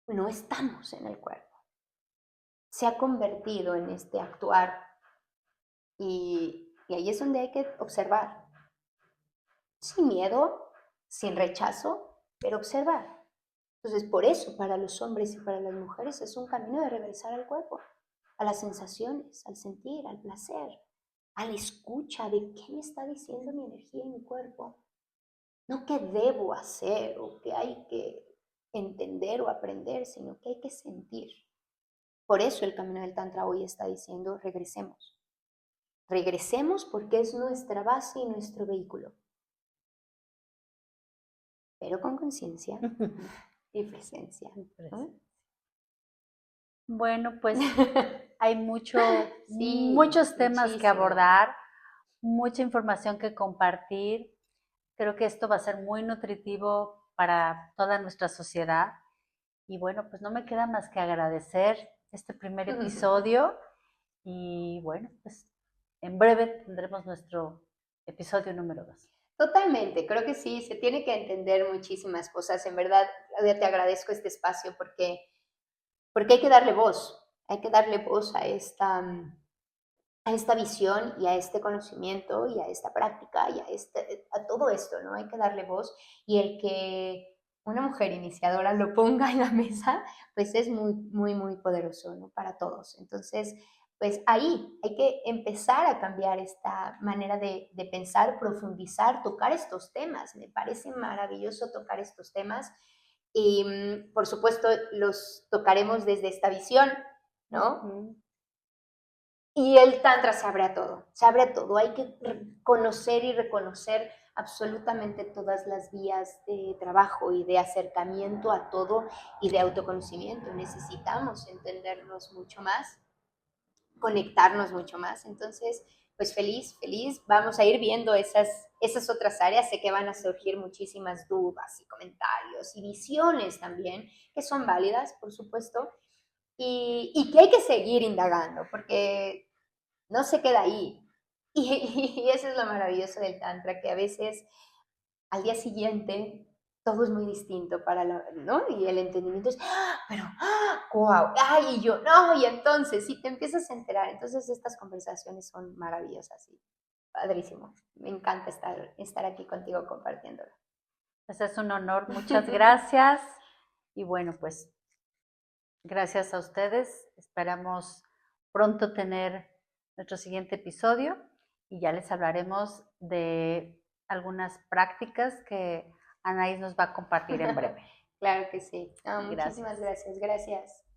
no estamos en el cuerpo. Se ha convertido en este actuar y ahí es donde hay que observar. Sin miedo, sin rechazo, pero observar. Entonces, por eso, para los hombres y para las mujeres es un camino de regresar al cuerpo, a las sensaciones, al sentir, al placer, a la escucha de qué me está diciendo mi energía y mi cuerpo. No qué debo hacer o qué hay que entender o aprender, sino que hay que sentir. Por eso el camino del Tantra hoy está diciendo, regresemos. Regresemos porque es nuestra base y nuestro vehículo. Pero con conciencia y presencia. Bueno, pues hay sí, muchos temas que muchísimo. abordar, mucha información que compartir. Creo que esto va a ser muy nutritivo para toda nuestra sociedad. Y bueno, pues no me queda más que agradecer este primer episodio. Y bueno, pues en breve tendremos nuestro episodio número 2. Totalmente, creo que sí, se tiene que entender muchísimas cosas. En verdad, te agradezco este espacio porque hay que darle voz a esta visión y a este conocimiento y a esta práctica y a todo esto, ¿no? Hay que darle voz y el que una mujer iniciadora lo ponga en la mesa, pues es muy, muy, muy poderoso, ¿no? Para todos. Entonces, pues ahí hay que empezar a cambiar esta manera de pensar, profundizar, tocar estos temas. Me parece maravilloso tocar estos temas y, por supuesto, los tocaremos desde esta visión, ¿no? Y el Tantra se abre a todo. Hay que conocer y reconocer absolutamente todas las vías de trabajo y de acercamiento a todo y de autoconocimiento. Necesitamos entendernos mucho más, conectarnos mucho más. Entonces, pues feliz. Vamos a ir viendo esas otras áreas. Sé que van a surgir muchísimas dudas y comentarios y visiones también, que son válidas, por supuesto, y que hay que seguir indagando, porque no se queda ahí. Y eso es lo maravilloso del Tantra, que a veces al día siguiente todo es muy distinto para ¿no? Y el entendimiento es, pero, wow, ay, y yo, no, y entonces, si te empiezas a enterar, entonces estas conversaciones son maravillosas y padrísimo. Me encanta estar aquí contigo compartiéndolo. Pues es un honor, muchas gracias. Y bueno, pues gracias a ustedes. Esperamos pronto tener nuestro siguiente episodio y ya les hablaremos de algunas prácticas que Anaís nos va a compartir en breve. Claro que sí. Muchísimas Gracias. gracias.